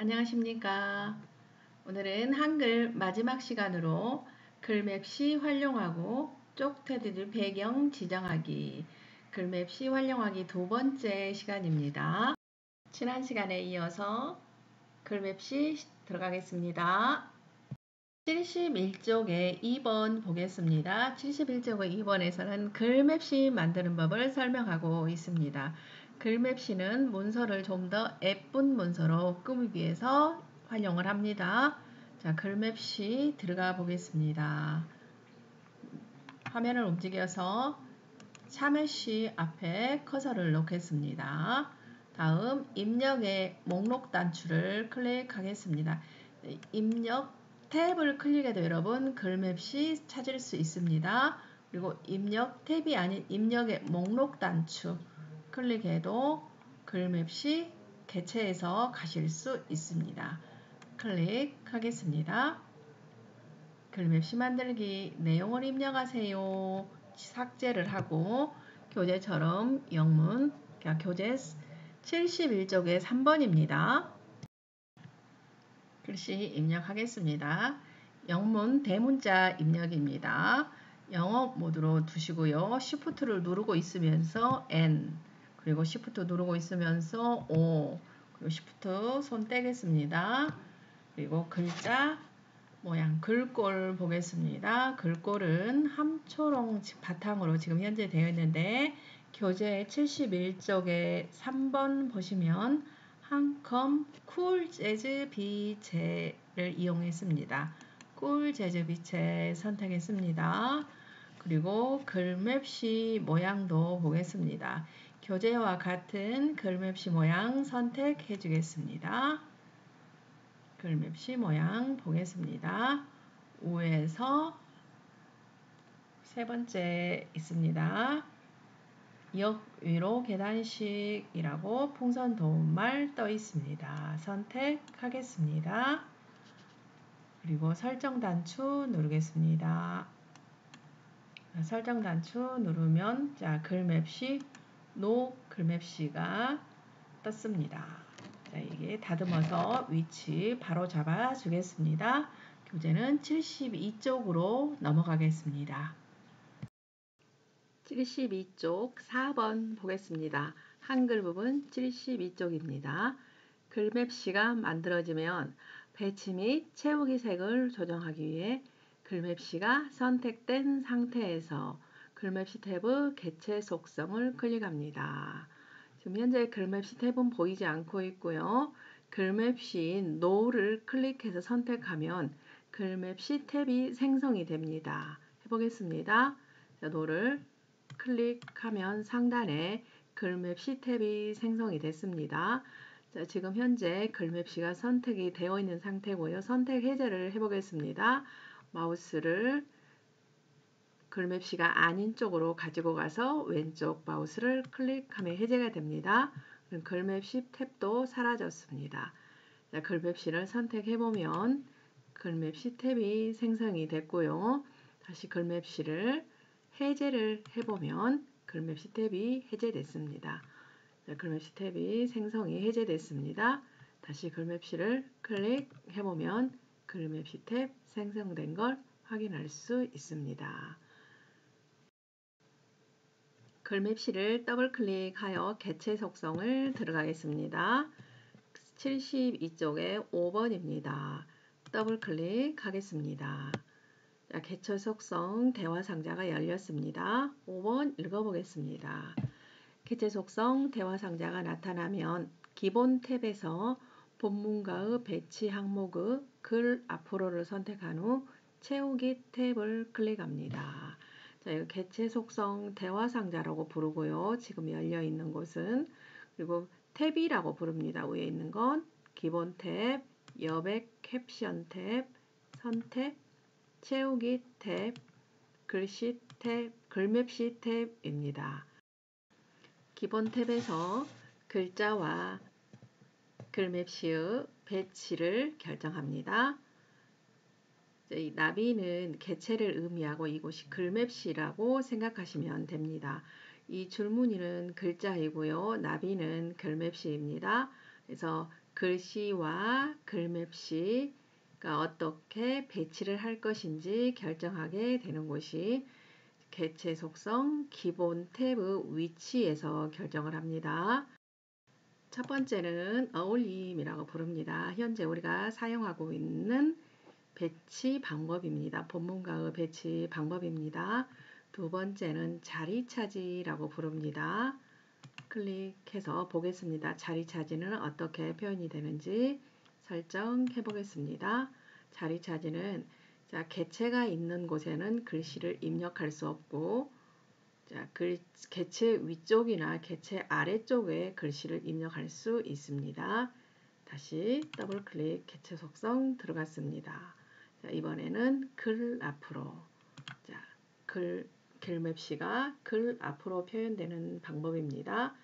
안녕하십니까. 오늘은 한글 마지막 시간으로 글맵시 활용하고 쪽테두리 배경 지정하기, 글맵시 활용하기 두 번째 시간입니다. 지난 시간에 이어서 글맵시 들어가겠습니다. 71쪽의 2번 보겠습니다. 71쪽의 2번에서는 글맵시 만드는 법을 설명하고 있습니다. 글맵시는 문서를 좀 더 예쁜 문서로 꾸미기 위해서 활용을 합니다. 자, 글맵시 들어가 보겠습니다. 화면을 움직여서 참여시 앞에 커서를 놓겠습니다. 다음 입력의 목록 단추를 클릭하겠습니다. 입력 탭을 클릭해도 여러분 글맵시 찾을 수 있습니다. 그리고 입력 탭이 아닌 입력의 목록 단추 클릭해도 글맵시 개체해서 가실 수 있습니다. 클릭하겠습니다. 글맵시 만들기 내용을 입력하세요. 삭제를 하고 교재처럼 영문 교재 71쪽의 3번입니다. 글씨 입력하겠습니다. 영문 대문자 입력입니다. 영어 모드로 두시고요. Shift를 누르고 있으면서 N 그리고 Shift 누르고 있으면서 O 그리고 Shift 손 떼겠습니다. 그리고 글자 모양 글꼴 보겠습니다. 글꼴은 함초롱 바탕으로 지금 현재 되어 있는데 교재 71쪽에 3번 보시면 한컴 쿨 재즈 빛체를 이용했습니다. 쿨 재즈 빛체 선택했습니다. 그리고 글맵시 모양도 보겠습니다. 교재와 같은 글맵시 모양 선택해 주겠습니다. 글맵시 모양 보겠습니다. 우에서 세 번째 있습니다. 역 위로 계단식이라고 풍선 도움말 떠 있습니다. 선택하겠습니다. 그리고 설정 단추 누르겠습니다. 설정 단추 누르면 자 글맵시 노 글맵시가 떴습니다. 자, 이게 다듬어서 위치 바로 잡아 주겠습니다. 교재는 72쪽으로 넘어가겠습니다. 72쪽 4번 보겠습니다. 한글 부분 72쪽입니다. 글맵시가 만들어지면 배치 및 채우기 색을 조정하기 위해 글맵시가 선택된 상태에서 글맵시 탭의 개체 속성을 클릭합니다. 지금 현재 글맵시 탭은 보이지 않고 있고요. 글맵시 No를 클릭해서 선택하면 글맵시 탭이 생성이 됩니다. 해보겠습니다. 자, No를 클릭하면 상단에 글맵시 탭이 생성이 됐습니다. 자, 지금 현재 글맵시가 선택이 되어 있는 상태고요. 선택 해제를 해보겠습니다. 마우스를 글맵시가 아닌 쪽으로 가지고 가서 왼쪽 마우스를 클릭하면 해제가 됩니다. 글맵시 탭도 사라졌습니다. 자, 글맵시를 선택해보면 글맵시 탭이 생성이 됐고요. 다시 글맵시를 해제를 해보면 글맵시 탭이 해제됐습니다. 자, 글맵시 탭이 생성이 해제됐습니다. 다시 글맵시를 클릭해보면 글맵시 탭 생성된 걸 확인할 수 있습니다. 글맵시를 더블 클릭하여 개체 속성을 들어가겠습니다. 72쪽에 5번입니다. 더블 클릭하겠습니다. 자, 개체 속성 대화 상자가 열렸습니다. 5번 읽어보겠습니다. 개체 속성 대화 상자가 나타나면 기본 탭에서 본문과의 배치 항목의 글 앞으로를 선택한 후 채우기 탭을 클릭합니다. 자, 이거 개체 속성 대화 상자라고 부르고요. 지금 열려 있는 곳은 그리고 탭이라고 부릅니다. 위에 있는 건 기본 탭, 여백 캡션 탭, 선택, 채우기 탭, 글씨 탭, 글맵시 탭입니다. 기본 탭에서 글자와 글맵시의 배치를 결정합니다. 이 나비는 개체를 의미하고 이곳이 글맵시라고 생각하시면 됩니다. 이 줄무늬는 글자이고요. 나비는 글맵시입니다. 그래서 글씨와 글맵시가 어떻게 배치를 할 것인지 결정하게 되는 곳이 개체 속성 기본 탭의 위치에서 결정을 합니다. 첫 번째는 어울림이라고 부릅니다. 현재 우리가 사용하고 있는 배치 방법입니다. 본문과의 배치 방법입니다. 두 번째는 자리 차지라고 부릅니다. 클릭해서 보겠습니다. 자리 차지는 어떻게 표현이 되는지 설정해 보겠습니다. 자리 차지는 개체가 있는 곳에는 글씨를 입력할 수 없고 개체 위쪽이나 개체 아래쪽에 글씨를 입력할 수 있습니다. 다시 더블 클릭 개체 속성 들어갔습니다. 이번에는 글 앞으로 글맵시가 글 앞으로 표현되는 방법입니다.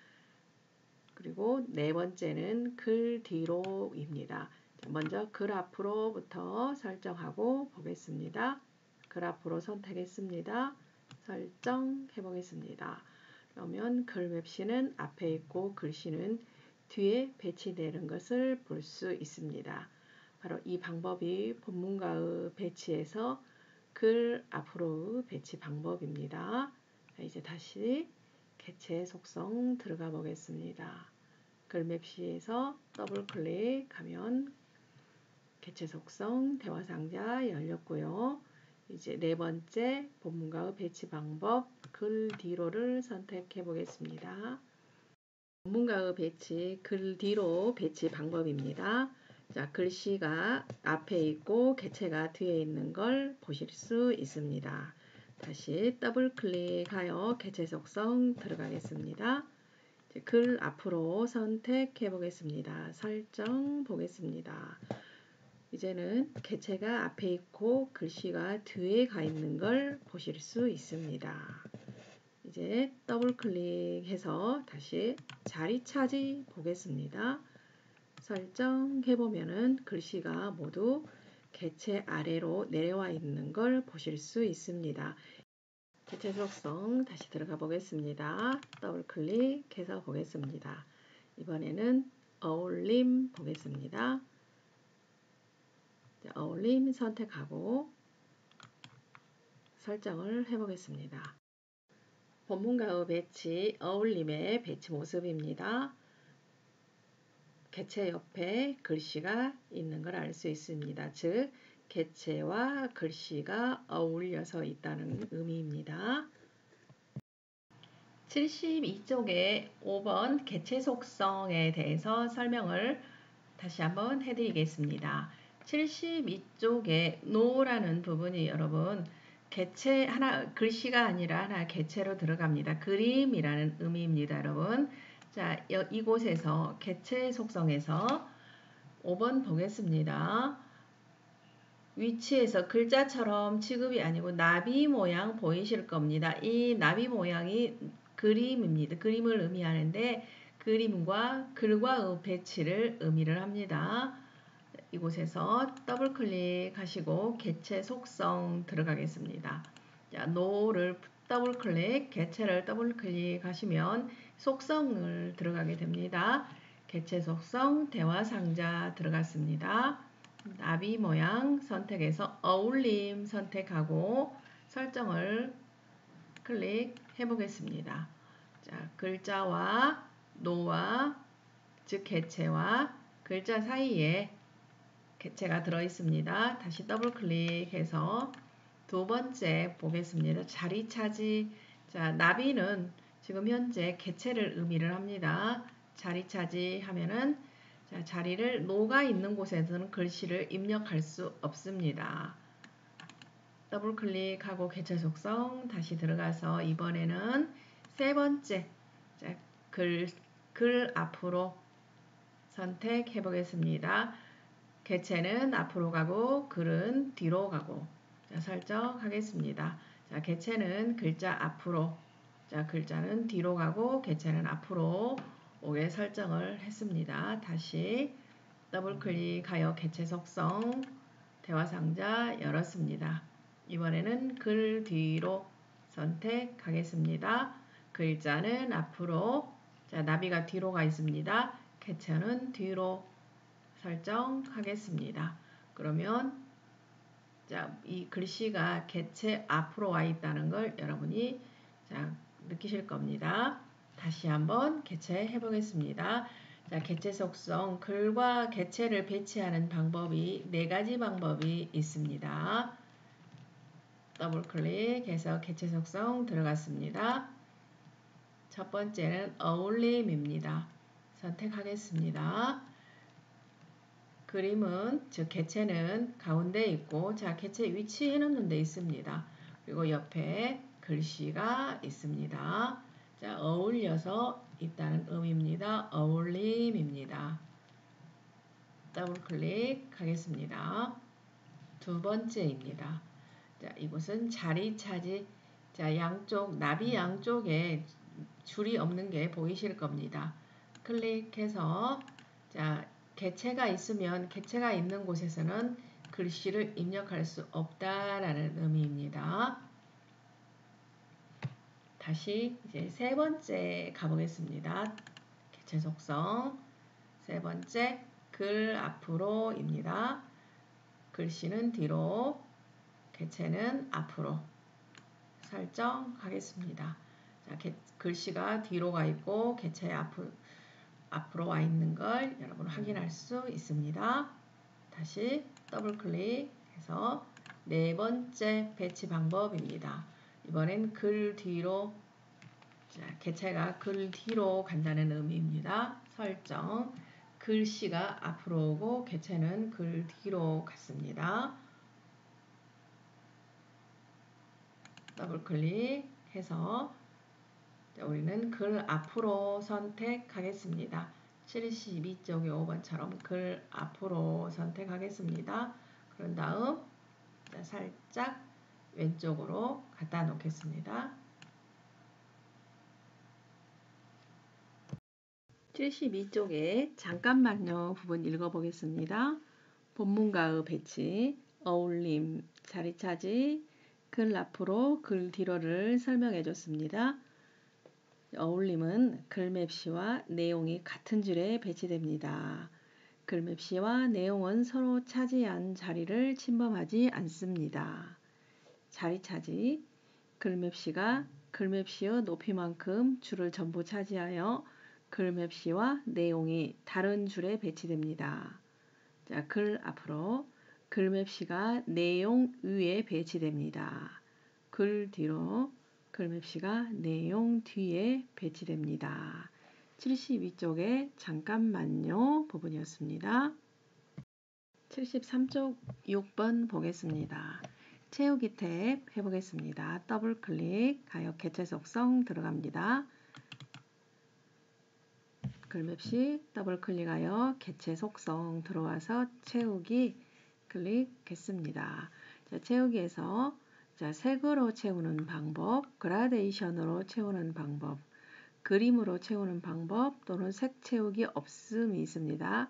그리고 네 번째는 글 뒤로입니다. 먼저 글 앞으로부터 설정하고 보겠습니다. 글 앞으로 선택했습니다. 설정해 보겠습니다. 그러면 글맵시는 앞에 있고 글씨는 뒤에 배치되는 것을 볼 수 있습니다. 바로 이 방법이 본문과의 배치에서 글 앞으로의 배치 방법입니다. 이제 다시 개체 속성 들어가 보겠습니다. 글맵시에서 더블 클릭하면 개체 속성 대화 상자 열렸고요. 이제 네 번째 본문과의 배치 방법 글 뒤로를 선택해 보겠습니다. 본문과의 배치 글 뒤로 배치 방법입니다. 글씨가 앞에 있고 개체가 뒤에 있는 걸 보실 수 있습니다. 다시 더블 클릭하여 개체 속성 들어가겠습니다. 글 앞으로 선택해 보겠습니다. 설정 보겠습니다. 이제는 개체가 앞에 있고 글씨가 뒤에 가 있는 걸 보실 수 있습니다. 이제 더블 클릭해서 다시 자리 차지 보겠습니다. 설정해 보면은 글씨가 모두 개체 아래로 내려와 있는 걸 보실 수 있습니다. 개체 속성 다시 들어가 보겠습니다. 더블 클릭해서 보겠습니다. 이번에는 어울림 보겠습니다. 어울림 선택하고 설정을 해보겠습니다. 본문과의 배치, 어울림의 배치 모습입니다. 개체 옆에 글씨가 있는 걸 알 수 있습니다. 즉, 개체와 글씨가 어울려서 있다는 의미입니다. 72쪽에 5번 개체 속성에 대해서 설명을 다시 한번 해드리겠습니다. 72쪽에 no라는 부분이 여러분 개체 하나 글씨가 아니라 하나 개체로 들어갑니다. 그림이라는 의미입니다. 여러분 자 이곳에서 개체 속성에서 5번 보겠습니다. 위치에서 글자처럼 취급이 아니고 나비 모양 보이실 겁니다. 이 나비 모양이 그림입니다. 그림을 의미하는데 그림과 글과의 배치를 의미를 합니다. 이곳에서 더블 클릭하시고 개체 속성 들어가겠습니다. 자, no를 더블 클릭, 개체를 더블 클릭하시면 속성을 들어가게 됩니다. 개체 속성 대화 상자 들어갔습니다. 나비 모양 선택해서 어울림 선택하고 설정을 클릭해 보겠습니다. 자, 글자와 no와 즉 개체와 글자 사이에 개체가 들어 있습니다. 다시 더블 클릭해서 두 번째 보겠습니다. 자리 차지. 자, 나비는 지금 현재 개체를 의미를 합니다. 자리 차지 하면은 자, 자리를 노가 있는 곳에서는 글씨를 입력할 수 없습니다. 더블 클릭하고 개체 속성 다시 들어가서 이번에는 세 번째 자, 글 앞으로 선택해 보겠습니다. 개체는 앞으로 가고 글은 뒤로 가고 자, 설정하겠습니다. 자, 개체는 글자 앞으로 자, 글자는 뒤로 가고 개체는 앞으로 오게 설정을 했습니다. 다시 더블 클릭하여 개체 속성 대화 상자 열었습니다. 이번에는 글 뒤로 선택하겠습니다. 글자는 앞으로 자, 나비가 뒤로 가 있습니다. 개체는 뒤로 설정하겠습니다. 그러면 자, 이 글씨가 개체 앞으로 와 있다는 걸 여러분이 자, 느끼실 겁니다. 다시 한번 개체해 보겠습니다. 자, 개체 속성, 글과 개체를 배치하는 방법이 4가지 방법이 있습니다. 더블 클릭해서 개체 속성 들어갔습니다. 첫 번째는 어울림입니다. 선택하겠습니다. 그림은, 즉 개체는 가운데 있고, 자, 개체 위치해 놓는 데 있습니다. 그리고 옆에 글씨가 있습니다. 자, 어울려서 있다는 의미입니다. 어울림입니다. 더블 클릭하겠습니다. 두 번째입니다. 자, 이곳은 자리 차지. 자, 양쪽, 나비 양쪽에 줄이 없는 게 보이실 겁니다. 클릭해서, 자, 개체가 있으면 개체가 있는 곳에서는 글씨를 입력할 수 없다라는 의미입니다. 다시 이제 세 번째 가보겠습니다. 개체 속성. 세 번째, 글 앞으로입니다. 글씨는 뒤로, 개체는 앞으로 설정하겠습니다. 자, 글씨가 뒤로 가 있고 개체 앞으로 와 있는 걸 여러분 확인할 수 있습니다. 다시 더블 클릭해서 네 번째 배치 방법입니다. 이번엔 글 뒤로, 자, 개체가 글 뒤로 간다는 의미입니다. 설정. 글씨가 앞으로 오고 개체는 글 뒤로 갔습니다. 더블 클릭해서 우리는 글 앞으로 선택하겠습니다. 72쪽의 5번처럼 글 앞으로 선택하겠습니다. 그런 다음 살짝 왼쪽으로 갖다 놓겠습니다. 72쪽에 잠깐만요 부분 읽어보겠습니다. 본문과의 배치, 어울림, 자리 차지, 글 앞으로, 글 뒤로를 설명해 줬습니다. 어울림은 글맵시와 내용이 같은 줄에 배치됩니다. 글맵시와 내용은 서로 차지한 자리를 침범하지 않습니다. 자리 차지, 글맵시가 글맵시의 높이만큼 줄을 전부 차지하여 글맵시와 내용이 다른 줄에 배치됩니다. 자, 글 앞으로, 글맵시가 내용 위에 배치됩니다. 글 뒤로, 글맵시가 내용 뒤에 배치됩니다. 72쪽에 잠깐만요 부분이었습니다. 73쪽 6번 보겠습니다. 채우기 탭 해보겠습니다. 더블 클릭하여 개체 속성 들어갑니다. 글맵시 더블 클릭하여 개체 속성 들어와서 채우기 클릭했습니다. 자, 채우기에서 자, 색으로 채우는 방법, 그라데이션으로 채우는 방법, 그림으로 채우는 방법 또는 색 채우기 없음이 있습니다.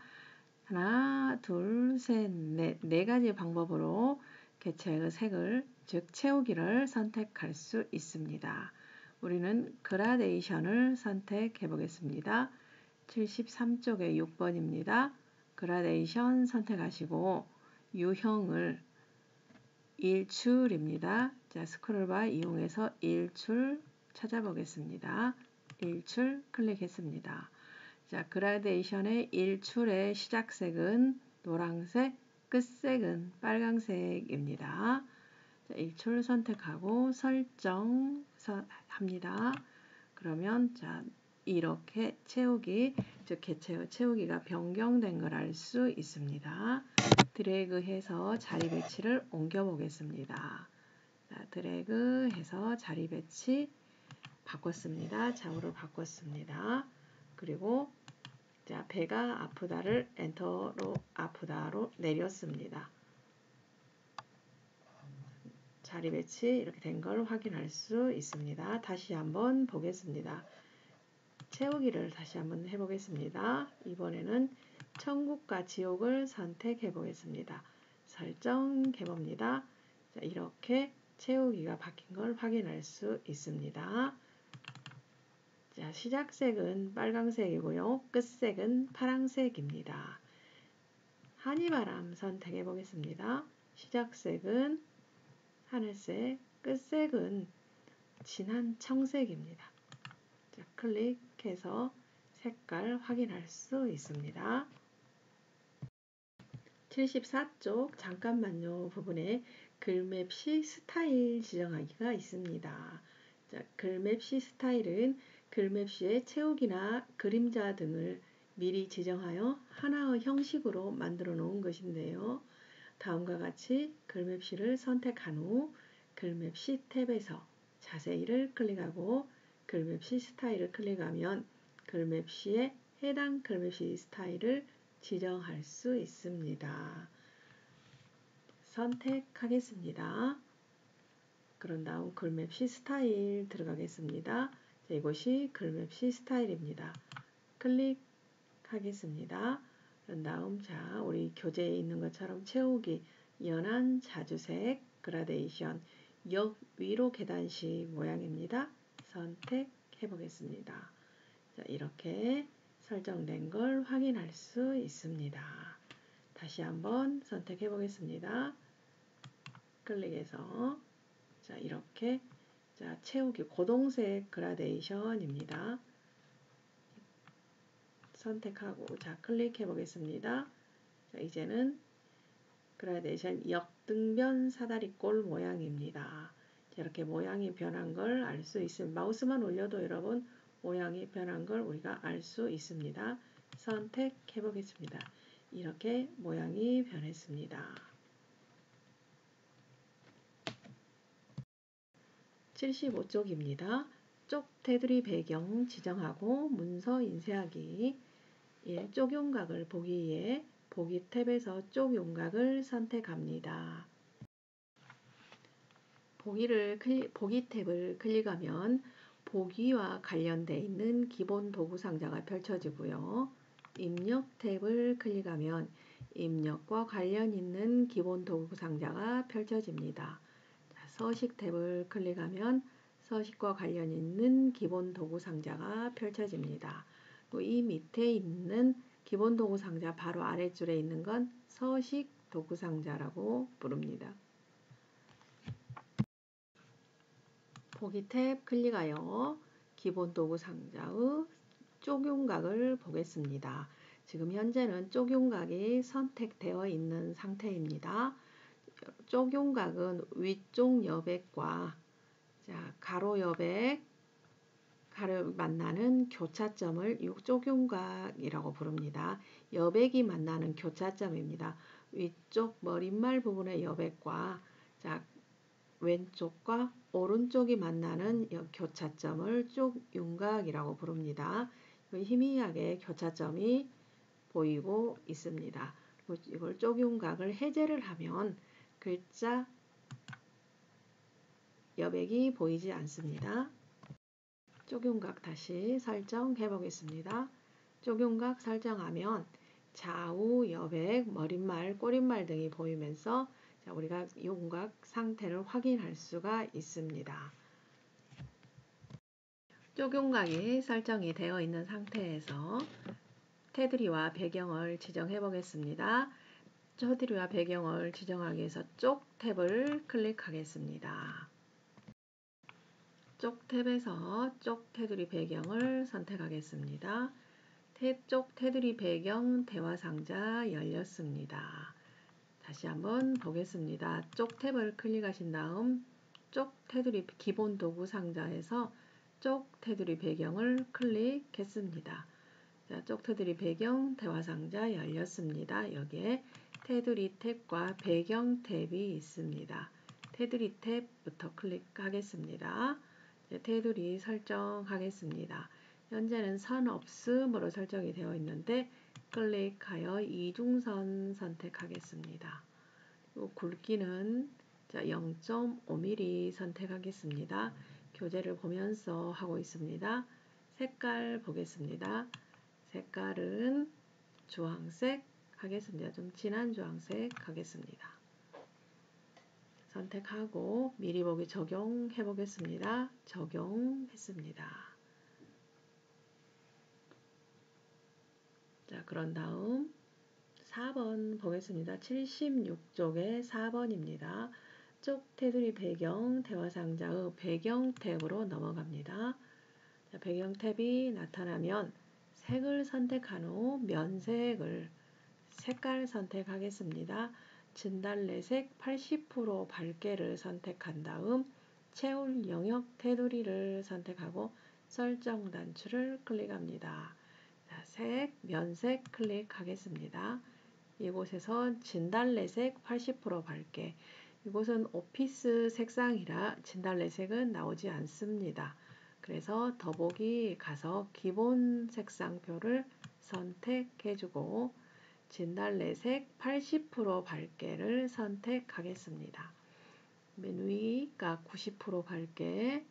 하나, 둘, 셋, 넷, 네 가지 방법으로 개체의 색을, 즉 채우기를 선택할 수 있습니다. 우리는 그라데이션을 선택해 보겠습니다. 73쪽의 6번입니다. 그라데이션 선택하시고 유형을 일출입니다. 자, 스크롤바 이용해서 일출 찾아보겠습니다. 일출 클릭했습니다. 자, 그라데이션의 일출의 시작색은 노란색, 끝색은 빨간색입니다. 자, 일출 선택하고 설정합니다. 그러면 자, 이렇게 채우기, 즉 개체의 채우기가 변경된 걸 알 수 있습니다. 드래그해서 자리 배치를 옮겨 보겠습니다. 자, 드래그해서 자리 배치 바꿨습니다. 좌우로 바꿨습니다. 그리고 자, 배가 아프다를 엔터로 아프다로 내렸습니다. 자리 배치 이렇게 된 걸 확인할 수 있습니다. 다시 한번 보겠습니다. 채우기를 다시 한번 해보겠습니다. 이번에는 천국과 지옥을 선택해 보겠습니다. 설정해 봅니다. 자, 이렇게 채우기가 바뀐 걸 확인할 수 있습니다. 자, 시작색은 빨간색이고요. 끝색은 파란색입니다. 한이바람 선택해 보겠습니다. 시작색은 하늘색, 끝색은 진한 청색입니다. 자, 클릭해서 색깔 확인할 수 있습니다. 74쪽 잠깐만요 부분에 글맵시 스타일 지정하기가 있습니다. 자, 글맵시 스타일은 글맵시의 채우기나 그림자 등을 미리 지정하여 하나의 형식으로 만들어 놓은 것인데요. 다음과 같이 글맵시를 선택한 후 글맵시 탭에서 자세히를 클릭하고 글맵시 스타일을 클릭하면 글맵시에 해당 글맵시 스타일을 지정할 수 있습니다. 선택하겠습니다. 그런 다음 글맵시 스타일 들어가겠습니다. 자, 이곳이 글맵시 스타일입니다. 클릭하겠습니다. 그런 다음 자, 우리 교재에 있는 것처럼 채우기, 연한 자주색, 그라데이션, 역 위로 계단식 모양입니다. 선택해 보겠습니다. 자, 이렇게 설정된 걸 확인할 수 있습니다. 다시 한번 선택해 보겠습니다. 클릭해서 자, 이렇게 자, 채우기 고동색 그라데이션입니다. 선택하고 자, 클릭해 보겠습니다. 자, 이제는 그라데이션 역등변 사다리꼴 모양입니다. 자, 이렇게 모양이 변한 걸 알 수 있습니다. 마우스만 올려도 여러분 모양이 변한 걸 우리가 알 수 있습니다. 선택해 보겠습니다. 이렇게 모양이 변했습니다. 75쪽입니다. 쪽 테두리 배경 지정하고 문서 인쇄하기. 예, 쪽 윤곽을 보기 위해 보기 탭에서 쪽 윤곽을 선택합니다. 보기 탭을 클릭하면 보기와 관련되어 있는 기본 도구 상자가 펼쳐지고요. 입력 탭을 클릭하면 입력과 관련 있는 기본 도구 상자가 펼쳐집니다. 자, 서식 탭을 클릭하면 서식과 관련 있는 기본 도구 상자가 펼쳐집니다. 또 이 밑에 있는 기본 도구 상자 바로 아래줄에 있는 건 서식 도구 상자라고 부릅니다. 보기 탭 클릭하여 기본 도구 상자의 쪽 윤곽을 보겠습니다. 지금 현재는 쪽 윤곽이 선택되어 있는 상태입니다. 쪽 윤곽은 위쪽 여백과 자, 가로 여백 만나는 교차점을 쪽 윤곽이라고 부릅니다. 여백이 만나는 교차점입니다. 위쪽 머릿말 부분의 여백과 자, 왼쪽과 오른쪽이 만나는 교차점을 쪽 윤곽이라고 부릅니다. 희미하게 교차점이 보이고 있습니다. 이걸 쪽 윤곽을 해제를 하면 글자 여백이 보이지 않습니다. 쪽 윤곽 다시 설정해 보겠습니다. 쪽 윤곽 설정하면 좌우 여백, 머릿말, 꼬릿말 등이 보이면서 자, 우리가 윤곽 상태를 확인할 수가 있습니다. 쪽 윤곽이 설정이 되어 있는 상태에서 테두리와 배경을 지정해 보겠습니다. 테두리와 배경을 지정하기 위해서 쪽 탭을 클릭하겠습니다. 쪽 탭에서 쪽 테두리 배경을 선택하겠습니다. 쪽 테두리 배경 대화 상자 열렸습니다. 다시 한번 보겠습니다. 쪽 탭을 클릭하신 다음 쪽 테두리 기본 도구 상자에서 쪽 테두리 배경을 클릭했습니다. 자, 쪽 테두리 배경 대화 상자 열렸습니다. 여기에 테두리 탭과 배경 탭이 있습니다. 테두리 탭부터 클릭하겠습니다. 테두리 설정하겠습니다. 현재는 선 없음으로 설정이 되어 있는데 클릭하여 이중선 선택하겠습니다. 굵기는 0.5mm 선택하겠습니다. 교재를 보면서 하고 있습니다. 색깔 보겠습니다. 색깔은 주황색 하겠습니다. 좀 진한 주황색 하겠습니다. 선택하고 미리 보기 적용해 보겠습니다. 적용했습니다. 자, 그런 다음 4번 보겠습니다. 76쪽에 4번입니다. 쪽 테두리 배경 대화상자의 배경 탭으로 넘어갑니다. 자, 배경 탭이 나타나면 색을 선택한 후 면색을 색깔 선택하겠습니다. 진달래색 80% 밝게를 선택한 다음 채울 영역 테두리를 선택하고 설정 단추를 클릭합니다. 자, 색, 면색 클릭하겠습니다. 이곳에서 진달래색 80% 밝게, 이곳은 오피스 색상이라 진달래색은 나오지 않습니다. 그래서 더보기 가서 기본 색상표를 선택해주고 진달래색 80% 밝게를 선택하겠습니다. 맨 위가 90% 밝게,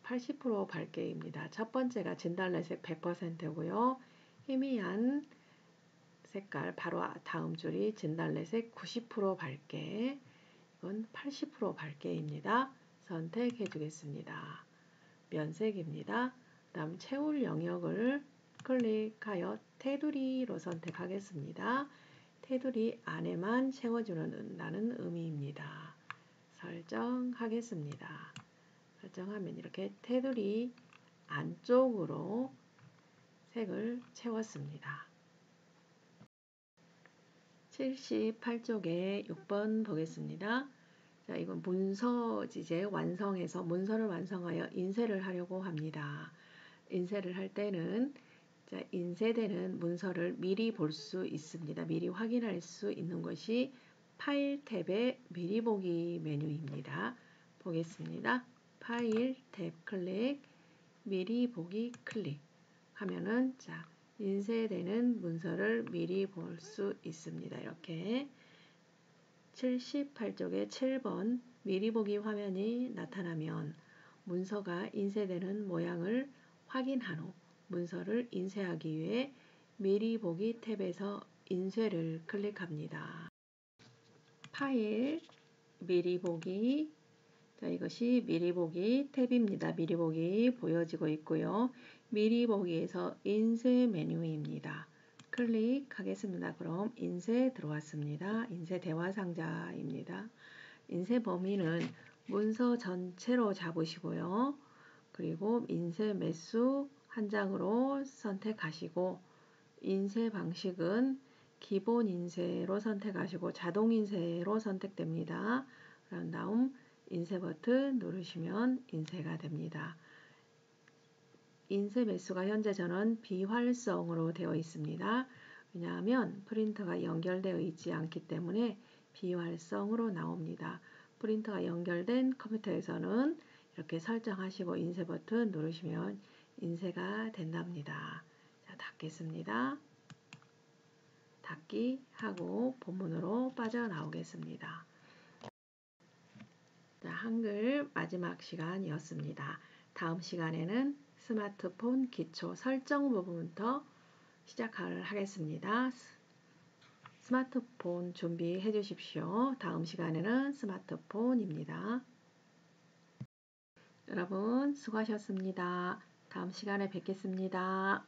80% 밝게입니다. 첫 번째가 진달래색 100%고요. 희미한 색깔 바로 다음 줄이 진달래색 90% 밝게, 이건 80% 밝게입니다. 선택해 주겠습니다. 면색입니다. 다음 채울 영역을 클릭하여 테두리로 선택하겠습니다. 테두리 안에만 채워주는 의미입니다. 설정하겠습니다. 설정하면 이렇게 테두리 안쪽으로 색을 채웠습니다. 78쪽에 6번 보겠습니다. 자, 이건 문서 이제 완성해서 문서를 완성하여 인쇄를 하려고 합니다. 인쇄를 할 때는 자, 인쇄되는 문서를 미리 볼 수 있습니다. 미리 확인할 수 있는 것이 파일 탭의 미리 보기 메뉴입니다. 보겠습니다. 파일 탭 클릭, 미리 보기 클릭 하면은 자, 인쇄되는 문서를 미리 볼 수 있습니다. 이렇게 78쪽에 7번 미리 보기 화면이 나타나면 문서가 인쇄되는 모양을 확인한 후 문서를 인쇄하기 위해 미리 보기 탭에서 인쇄를 클릭합니다. 파일 미리 보기, 자, 이것이 미리 보기 탭입니다. 미리 보기 보여지고 있고요. 미리 보기에서 인쇄 메뉴입니다. 클릭하겠습니다. 그럼 인쇄 들어왔습니다. 인쇄 대화 상자입니다. 인쇄 범위는 문서 전체로 잡으시고요. 그리고 인쇄 매수 한 장으로 선택하시고 인쇄 방식은 기본 인쇄로 선택하시고 자동 인쇄로 선택됩니다. 그런 다음 인쇄 버튼 누르시면 인쇄가 됩니다. 인쇄 매수가 현재 저는 비활성으로 되어 있습니다. 왜냐하면 프린터가 연결되어 있지 않기 때문에 비활성으로 나옵니다. 프린터가 연결된 컴퓨터에서는 이렇게 설정하시고 인쇄 버튼 누르시면 인쇄가 된답니다. 자, 닫겠습니다. 닫기 하고 본문으로 빠져나오겠습니다. 자, 한글 마지막 시간이었습니다. 다음 시간에는 스마트폰 기초 설정 부분부터 시작을 하겠습니다. 스마트폰 준비해 주십시오. 다음 시간에는 스마트폰입니다. 여러분 수고하셨습니다. 다음 시간에 뵙겠습니다.